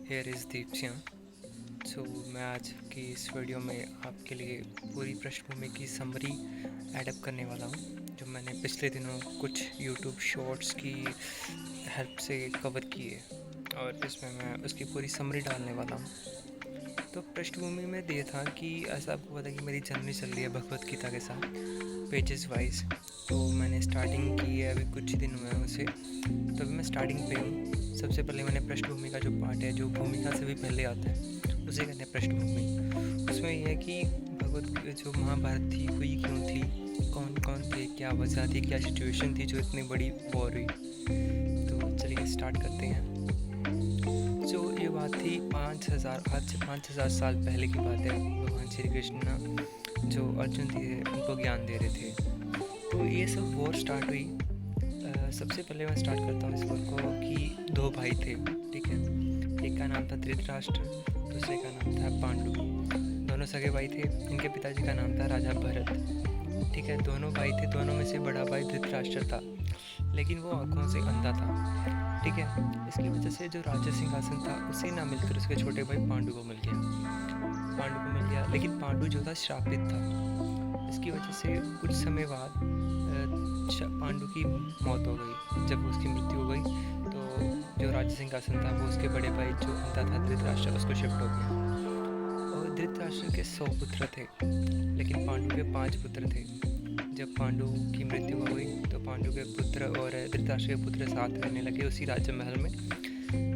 Here is दीप्सियाँ। मैं आज की इस वीडियो में आपके लिए पूरी पृष्ठभूमि की समरी एडअप करने वाला हूँ, जो मैंने पिछले दिनों कुछ यूट्यूब शॉर्ट्स की हेल्प से कवर की है, और इसमें मैं उसकी पूरी समरी डालने वाला हूँ। तो पृष्ठभूमि में दिया था कि ऐसा आपको पता है कि मेरी जर्नी चल रही है भगवत गीता के साथ पेजेस वाइज। तो मैंने स्टार्टिंग की है, अभी कुछ ही दिन हुए हैं उसे, तो अभी मैं स्टार्टिंग पे हूँ। सबसे पहले मैंने पृष्ठभूमि का जो पार्ट है, जो भूमिका से भी पहले आता है, उसे कहते हैं पृष्ठभूमि। उसमें यह है कि भगवत जो महाभारत थी, हुई क्यों थी, कौन कौन थे, क्या वजह थी, क्या सिचुएशन थी जो इतनी बड़ी वॉर हुई। तो चलिए स्टार्ट करते हैं। जो ये बात थी 5000 आज से 5000 साल पहले की बात है। भगवान श्री कृष्ण जो अर्जुन थे उनको ज्ञान दे रहे थे, तो ये सब वॉर स्टार्ट हुई। सबसे पहले मैं स्टार्ट करता हूँ इस वॉर को कि दो भाई थे, ठीक है। एक का नाम था धृतराष्ट्र, दूसरे का नाम था पांडु। दोनों सगे भाई थे। इनके पिताजी का नाम था राजा भरत, ठीक है। दोनों भाई थे, दोनों में से बड़ा भाई धृतराष्ट्र था, लेकिन वो आँखों से अंधा था, ठीक है। इसकी वजह से जो राज्य सिंहासन था उसे ना मिलकर उसके छोटे भाई पांडु को मिल गया। लेकिन पांडु जो था श्रापित था। इसकी वजह से कुछ समय बाद पांडु की मौत हो गई। जब उसकी मृत्यु हो गई तो जो राज्य सिंहासन था वो उसके बड़े भाई जो अंधा था धृतराष्ट्र, उसको शिफ्ट हो गया। और धृतराष्ट्र के 100 पुत्र थे, लेकिन पांडु के 5 पुत्र थे। जब पांडु की मृत्यु हो गई तो पांडु के पुत्र और धृतराष्ट्र के पुत्र साथ रहने लगे उसी राज्य महल में।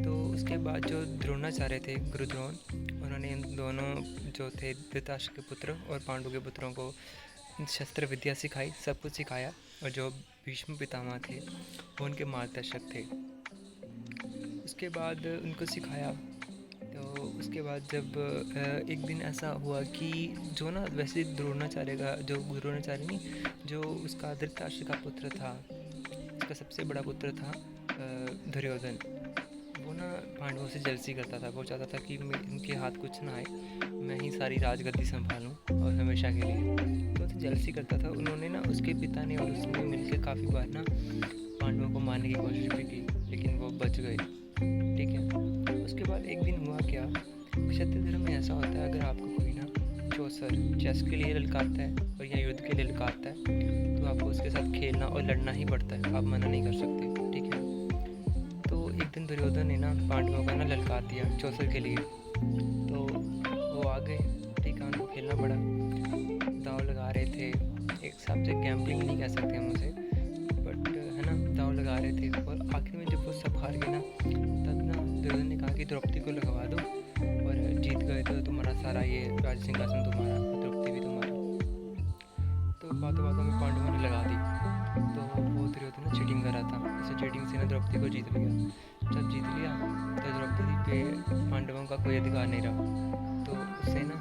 तो उसके बाद जो द्रोणाचार्य थे, गुरु द्रोण, उन्होंने इन दोनों जो थे धृतराष्ट्र के पुत्र और पांडु के पुत्रों को शस्त्र विद्या सिखाई, सब कुछ सिखाया। और जो भीष्म पितामह थे वो उनके मार्गदर्शक थे। उसके बाद उनको सिखाया। तो उसके बाद जब एक दिन ऐसा हुआ कि जो ना वैसे द्रोणाचार्य नहीं, जो उसका धृतराष्ट्र का पुत्र था, उसका सबसे बड़ा पुत्र था दुर्योधन। वो ना पांडवों से जलसी करता था। वो चाहता था कि इनके हाथ कुछ ना आए, मैं ही सारी राजगद्दी संभालूं और हमेशा के लिए। तो जलसी करता था। उन्होंने ना, उसके पिता ने और उसने मिलकर काफ़ी बार ना पांडवों को मारने की कोशिश भी की, लेकिन वो बच गए, ठीक है। उसके बाद एक दिन हुआ क्या, क्षत्रिय धर्म में ऐसा होता है, अगर आपको कोई ना चौसर चेस के लिए ललकारता है और या युद्ध के लिए ललकारता है तो आपको उसके साथ खेलना और लड़ना ही पड़ता है, आप मना नहीं कर सकते, ठीक है। तो एक दिन दुर्योधन ने ना पांडवों का ना ललकार दिया चौसर के लिए, तो वो आ गए, ठीक है। उनको खेलना पड़ा, दाव लगा रहे थे, एक हिसाब से गैम्बलिंग नहीं कह सकते हम उसे, बट है ना, दाव लगा रहे थे। और आखिर में जब वो सब हार गए ना, तब ना दुर्योधन ने कहा कि द्रौपदी को लगवा दो, और जीत गए तो तुम्हारा सारा ये राज सिंहासन तुम्हारा, द्रौपदी भी तुम्हारा। तो बातों बातों में पांडवों ने लगा दी। तो वो दुर्योधन ना चीटिंग कर रहा था, इसे चीटिंग से ना द्रौपदी को जीत लिया। जब जीत लिया तो द्रौपदी पे पांडवों का कोई अधिकार नहीं रहा। तो उससे ना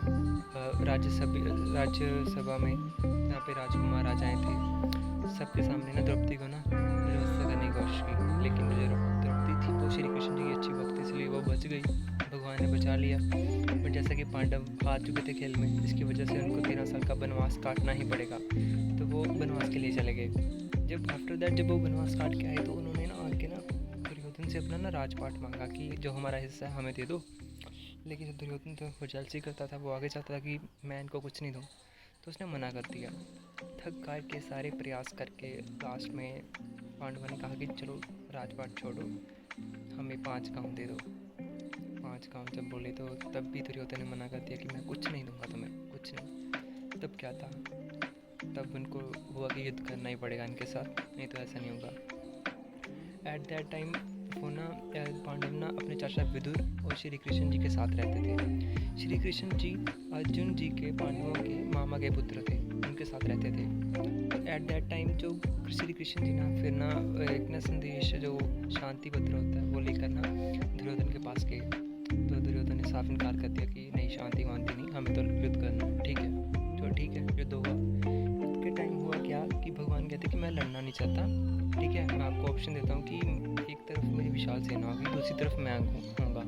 राज्यसभा में जहाँ पे राजकुमार राजाएँ थे, सबके सामने ना द्रौपदी को ना व्यवस्था करने की कोशिश की, लेकिन जो द्रौपदी थी वो श्री कृष्ण जी की अच्छी भक्त, इसलिए वो बच गई, भगवान ने बचा लिया। बट जैसा कि पांडव हार चुके थे खेल में, जिसकी वजह से उनको 13 साल का वनवास काटना ही पड़ेगा, तो वो वनवास के लिए चले गए। जब आफ्टर दैट जब वो वनवास काट के आए तो उन्होंने ना आके ना दुर्योधन से अपना ना राजपाट मांगा कि जो हमारा हिस्सा है हमें दे दो। लेकिन दुर्योधन तो वो जलसी करता था, वो आगे चाहता था कि मैं इनको कुछ नहीं दूँ, तो उसने मना कर दिया। थक हार के सारे प्रयास करके लास्ट में पांडवों ने कहा कि चलो राजपाट छोड़ो, हमें 5 गाँव दे दो। 5 गाँव जब बोले तो तब भी दुर्योधन ने मना कर दिया कि मैं कुछ नहीं दूंगा तुम्हें, कुछ नहीं। तब क्या था, तब उनको हुआ कि युद्ध करना ही पड़ेगा इनके साथ, नहीं तो ऐसा नहीं होगा। एट दैट टाइम वो ना पांडव ना अपने चाचा विदुर और श्री कृष्ण जी के साथ रहते थे। श्री कृष्ण जी अर्जुन जी के, पांडवों के मामा के पुत्र थे, उनके साथ रहते थे। एट दैट टाइम जो श्री कृष्ण जी ना फिर ना एक ना संदेश जो शांति पत्र होता है वो लेकर ना दुर्योधन के पास गए। तो दुर्योधन ने साफ इनकार कर दिया कि नहीं, शांति वांति नहीं, हमें तो युद्ध करना है, ठीक है। तो ठीक है, युद्ध होगा। युद्ध के टाइम हुआ क्या कि भगवान कहते कि मैं लड़ना नहीं चाहता, ठीक है। मैं आपको ऑप्शन देता हूँ कि एक तरफ मेरी विशाल सेना होगी, दूसरी तरफ मैं होऊंगा,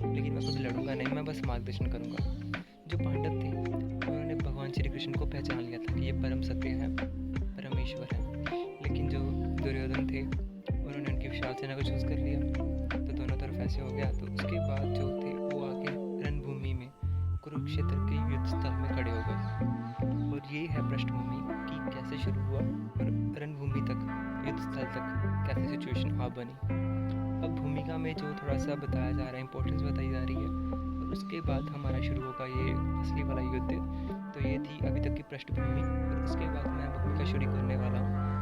लेकिन मैं खुद लड़ूंगा नहीं, मैं बस मार्गदर्शन करूंगा। जो पांडव थे उन्होंने भगवान श्री कृष्ण को पहचान लिया था कि ये परम सत्य है, परमेश्वर है। लेकिन जो दुर्योधन थे उन्होंने उनकी विशाल सेना को चूज़ कर लिया, तो दोनों तरफ ऐसे हो गया। तो उसके बाद जो थे कुरुक्षेत्र के युद्ध स्थल में खड़े हो गए। और ये है पृष्ठभूमि कि कैसे शुरू हुआ और रणभूमि तक, युद्ध स्थल तक कैसे सिचुएशन आ बनी। अब भूमिका में जो थोड़ा सा बताया जा रहा है, इंपॉर्टेंस बताई जा रही है, और उसके बाद हमारा शुरू होगा ये असली वाला युद्ध। तो ये थी अभी तक की पृष्ठभूमि, और उसके बाद मैं भूमिका शुरू करने वाला हूँ।